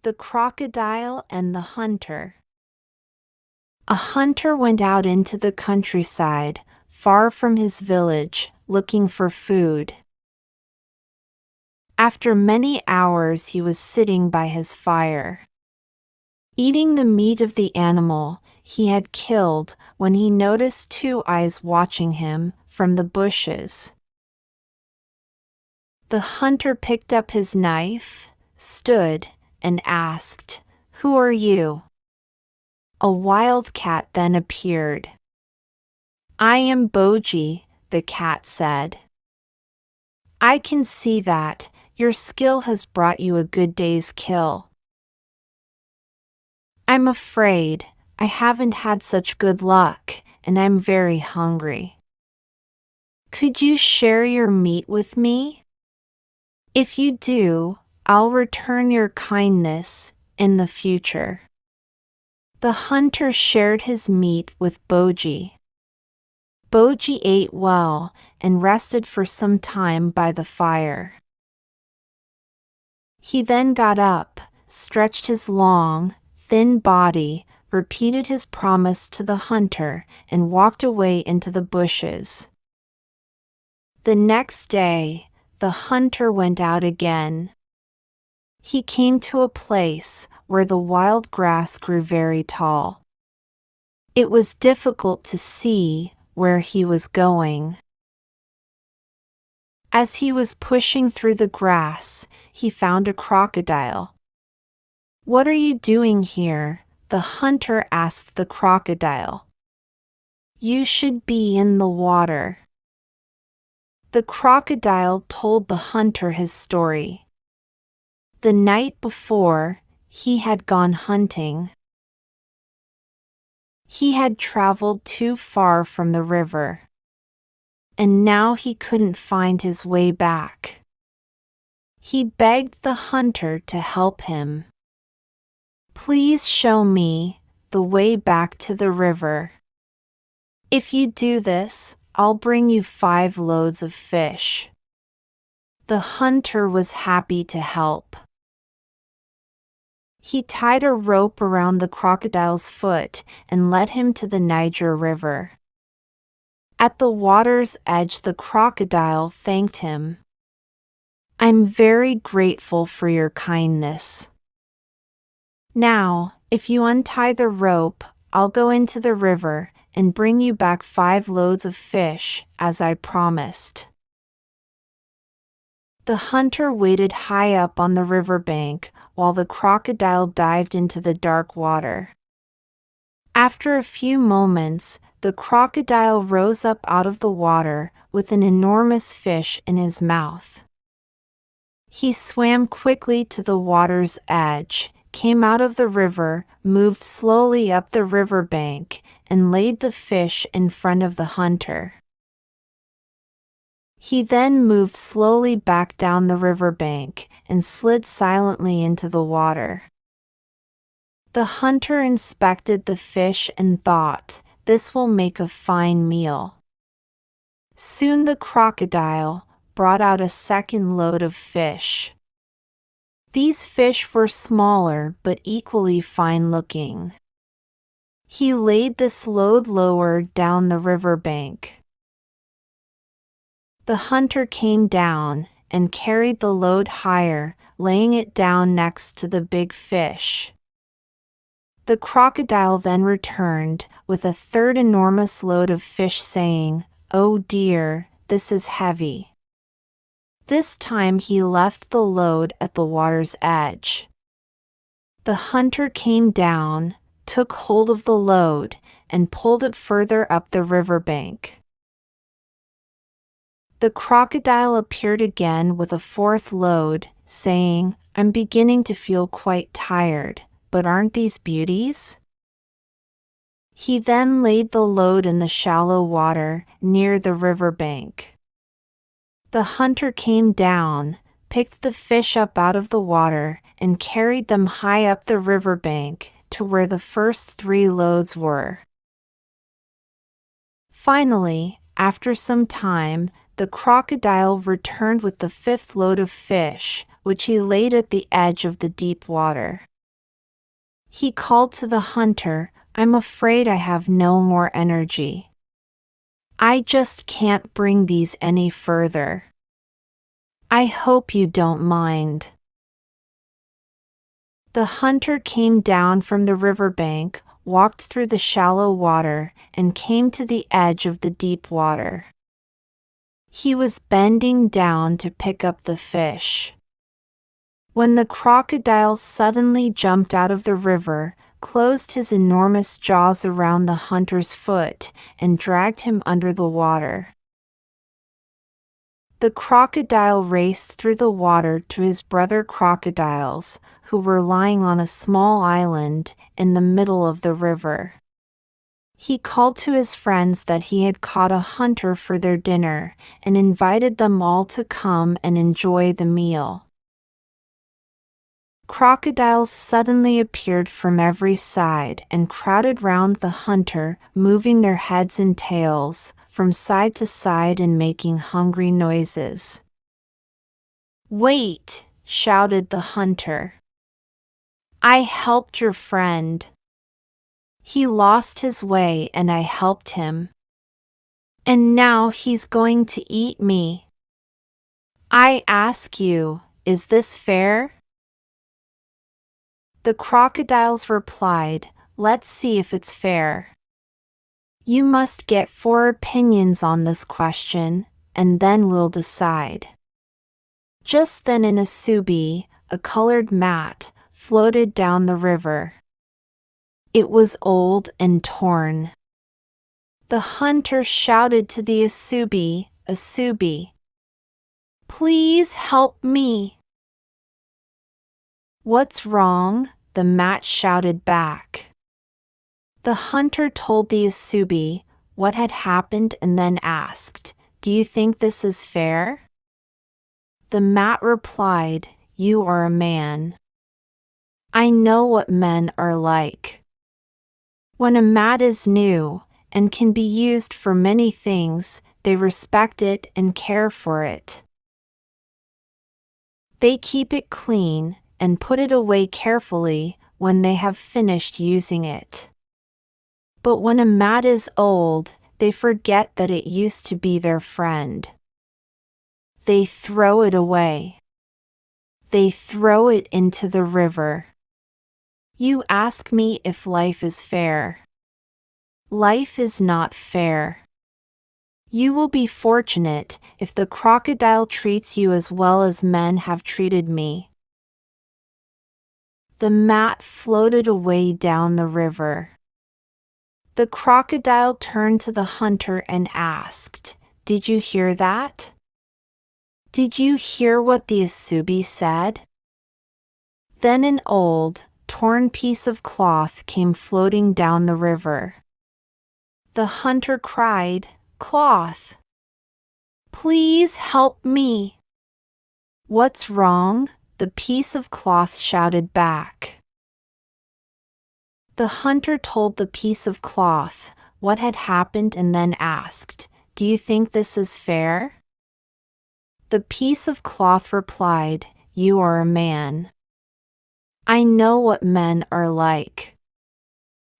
The Crocodile and the Hunter. A hunter went out into the countryside, far from his village, looking for food. After many hours he was sitting by his fire, eating the meat of the animal he had killed, when he noticed two eyes watching him from the bushes. The hunter picked up his knife, stood, and asked, "Who are you?" A wildcat then appeared. "I am Boji," the cat said. "I can see that your skill has brought you a good day's kill. I'm afraid I haven't had such good luck, and I'm very hungry. Could you share your meat with me? If you do, I'll return your kindness in the future." The hunter shared his meat with Boji. Boji ate well and rested for some time by the fire. He then got up, stretched his long, thin body, repeated his promise to the hunter, and walked away into the bushes. The next day, the hunter went out again. He came to a place where the wild grass grew very tall. It was difficult to see where he was going. As he was pushing through the grass, he found a crocodile. "What are you doing here?" the hunter asked the crocodile. "You should be in the water." The crocodile told the hunter his story. The night before, he had gone hunting. He had traveled too far from the river, and now he couldn't find his way back. He begged the hunter to help him. "Please show me the way back to the river. If you do this, I'll bring you 5 loads of fish." The hunter was happy to help. He tied a rope around the crocodile's foot and led him to the Niger River. At the water's edge, the crocodile thanked him. "I'm very grateful for your kindness. Now, if you untie the rope, I'll go into the river and bring you back 5 loads of fish, as I promised." The hunter waited high up on the riverbank while the crocodile dived into the dark water. After a few moments, the crocodile rose up out of the water with an enormous fish in his mouth. He swam quickly to the water's edge, came out of the river, moved slowly up the riverbank, and laid the fish in front of the hunter. He then moved slowly back down the riverbank and slid silently into the water. The hunter inspected the fish and thought, "This will make a fine meal." Soon the crocodile brought out a second load of fish. These fish were smaller but equally fine-looking. He laid this load lower down the riverbank. The hunter came down and carried the load higher, laying it down next to the big fish. The crocodile then returned with a third enormous load of fish, saying, "Oh dear, this is heavy." This time he left the load at the water's edge. The hunter came down, took hold of the load, and pulled it further up the riverbank. The crocodile appeared again with a 4th load, saying, "I'm beginning to feel quite tired, but aren't these beauties?" He then laid the load in the shallow water near the riverbank. The hunter came down, picked the fish up out of the water, and carried them high up the riverbank to where the first 3 loads were. Finally, after some time, the crocodile returned with the 5th load of fish, which he laid at the edge of the deep water. He called to the hunter, "I'm afraid I have no more energy. I just can't bring these any further. I hope you don't mind." The hunter came down from the riverbank, walked through the shallow water, and came to the edge of the deep water. He was bending down to pick up the fish, when the crocodile suddenly jumped out of the river, closed his enormous jaws around the hunter's foot, and dragged him under the water. The crocodile raced through the water to his brother crocodiles, who were lying on a small island in the middle of the river. He called to his friends that he had caught a hunter for their dinner, and invited them all to come and enjoy the meal. Crocodiles suddenly appeared from every side and crowded round the hunter, moving their heads and tails from side to side and making hungry noises. "Wait!" shouted the hunter. "I helped your friend. He lost his way and I helped him. And now he's going to eat me. I ask you, is this fair?" The crocodiles replied, "Let's see if it's fair. You must get 4 opinions on this question, and then we'll decide." Just then an asubi, a colored mat, floated down the river. It was old and torn. The hunter shouted to the asubi, "Asubi, please help me." "What's wrong?" the mat shouted back. The hunter told the asubi what had happened and then asked, "Do you think this is fair?" The mat replied, "You are a man. I know what men are like. When a mat is new, and can be used for many things, they respect it and care for it. They keep it clean, and put it away carefully when they have finished using it. But when a mat is old, they forget that it used to be their friend. They throw it away. They throw it into the river." You ask me if life is fair. Life is not fair. You will be fortunate if the crocodile treats you as well as men have treated me. The mat floated away down the river. The crocodile turned to the hunter and asked, "Did you hear that? Did you hear what the asubi said?" Then an old, torn piece of cloth came floating down the river. The hunter cried, "Cloth! Please help me!" "What's wrong?" the piece of cloth shouted back. The hunter told the piece of cloth what had happened and then asked, "Do you think this is fair?" The piece of cloth replied, "You are a man. I know what men are like.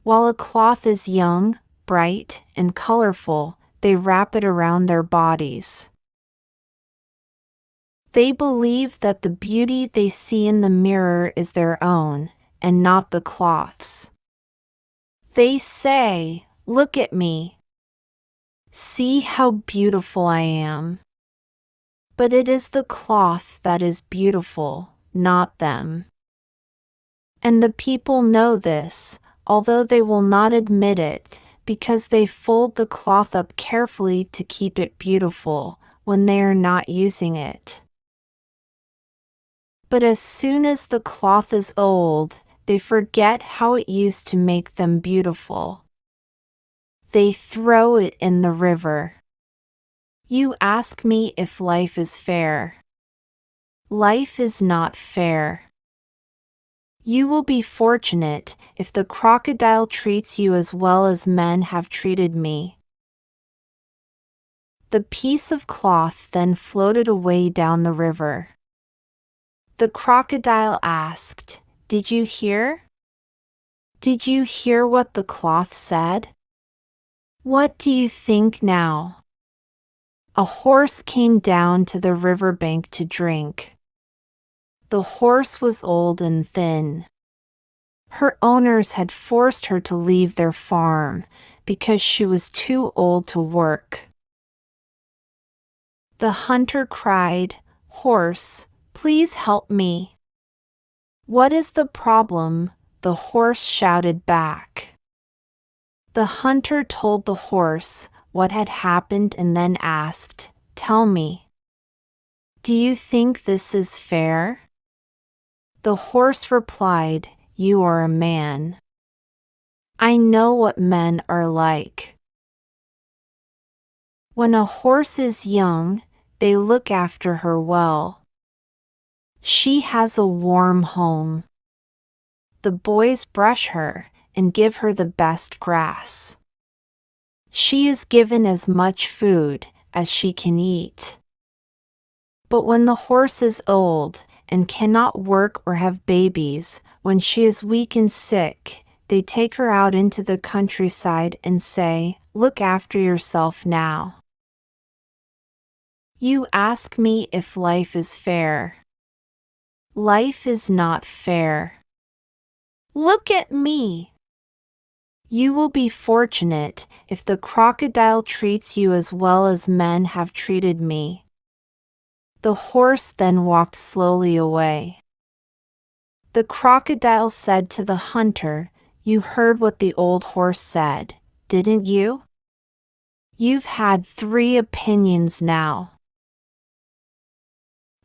While a cloth is young, bright, and colorful, they wrap it around their bodies. They believe that the beauty they see in the mirror is their own, and not the cloth's. They say, 'Look at me. See how beautiful I am.' But it is the cloth that is beautiful, not them. And the people know this, although they will not admit it, because they fold the cloth up carefully to keep it beautiful when they are not using it. But as soon as the cloth is old, they forget how it used to make them beautiful. They throw it in the river. You ask me if life is fair. Life is not fair. You will be fortunate if the crocodile treats you as well as men have treated me." The piece of cloth then floated away down the river. The crocodile asked, "Did you hear?" Did you hear what the cloth said? What do you think now? A horse came down to the riverbank to drink. The horse was old and thin. Her owners had forced her to leave their farm because she was too old to work. The hunter cried, "Horse, please help me." "What is the problem?" the horse shouted back. The hunter told the horse what had happened and then asked, "Tell me, do you think this is fair?" The horse replied, "You are a man. I know what men are like. When a horse is young, they look after her well. She has a warm home. The boys brush her and give her the best grass. She is given as much food as she can eat. But when the horse is old and cannot work or have babies, when she is weak and sick, they take her out into the countryside and say, 'Look after yourself now.' You ask me if life is fair. Life is not fair. Look at me. You will be fortunate if the crocodile treats you as well as men have treated me." The horse then walked slowly away. The crocodile said to the hunter, "You heard what the old horse said, didn't you? You've had 3 opinions now."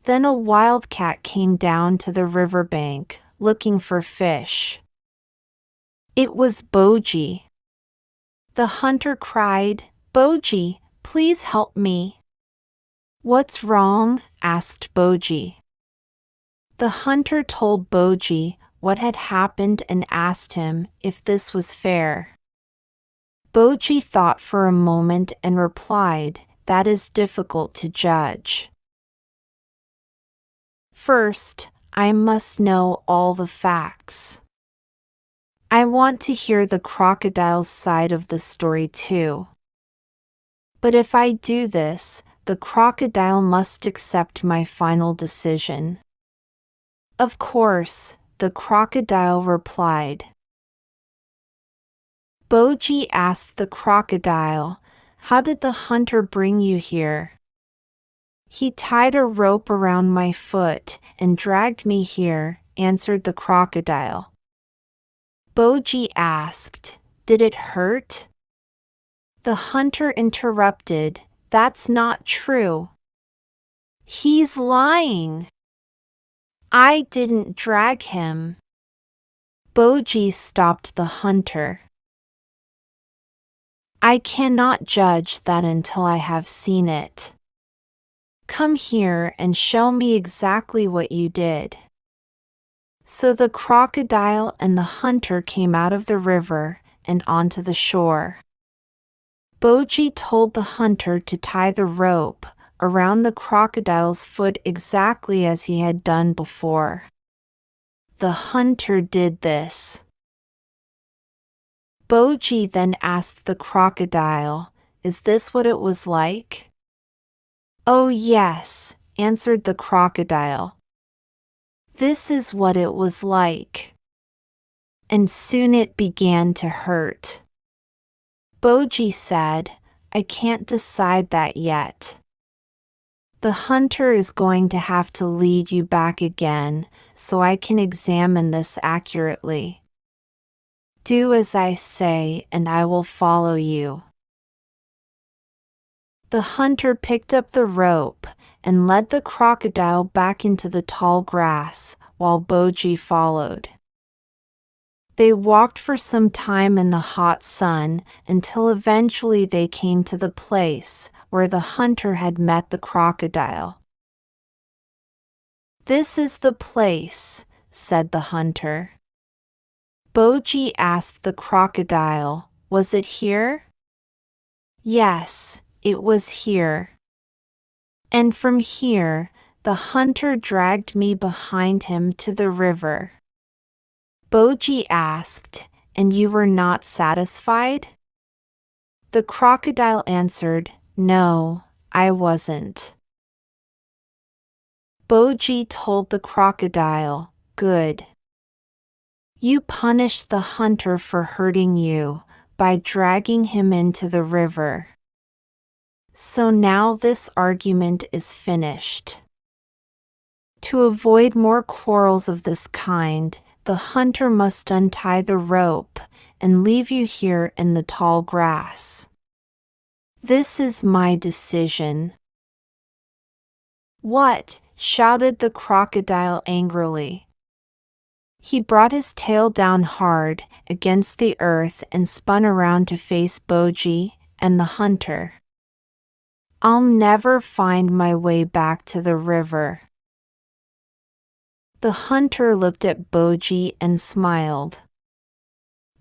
Then a wildcat came down to the riverbank, looking for fish. It was Boji. The hunter cried, "Boji, please help me." "What's wrong?" asked Boji. The hunter told Boji what had happened and asked him if this was fair. Boji thought for a moment and replied, "That is difficult to judge. First, I must know all the facts. I want to hear the crocodile's side of the story too. But if I do this, the crocodile must accept my final decision." "Of course," the crocodile replied. Boji asked the crocodile, "How did the hunter bring you here?" "He tied a rope around my foot and dragged me here," answered the crocodile. Boji asked, "Did it hurt?" The hunter interrupted, "That's not true. He's lying. I didn't drag him." Boji stopped the hunter. "I cannot judge that until I have seen it. Come here and show me exactly what you did." So the crocodile and the hunter came out of the river and onto the shore. Boji told the hunter to tie the rope around the crocodile's foot exactly as he had done before. The hunter did this. Boji then asked the crocodile, "Is this what it was like?" "Oh yes," answered the crocodile. "This is what it was like." And soon it began to hurt. Boji said, "I can't decide that yet. The hunter is going to have to lead you back again so I can examine this accurately. Do as I say and I will follow you." The hunter picked up the rope and led the crocodile back into the tall grass while Boji followed. They walked for some time in the hot sun until eventually they came to the place where the hunter had met the crocodile. "This is the place," said the hunter. Boji asked the crocodile, "Was it here?" "Yes, it was here. And from here, the hunter dragged me behind him to the river." Boji asked, and you were not satisfied?" The crocodile answered, "No, I wasn't." Boji told the crocodile, "Good. You punished the hunter for hurting you by dragging him into the river. So now this argument is finished. To avoid more quarrels of this kind, the hunter must untie the rope and leave you here in the tall grass. This is my decision." "What?" shouted the crocodile angrily. He brought his tail down hard against the earth and spun around to face Boji and the hunter. "I'll never find my way back to the river." The hunter looked at Boji and smiled.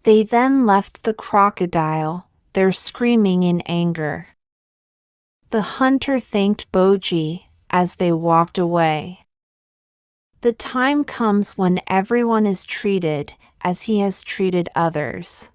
They then left the crocodile, there screaming in anger. The hunter thanked Boji as they walked away. The time comes when everyone is treated as he has treated others.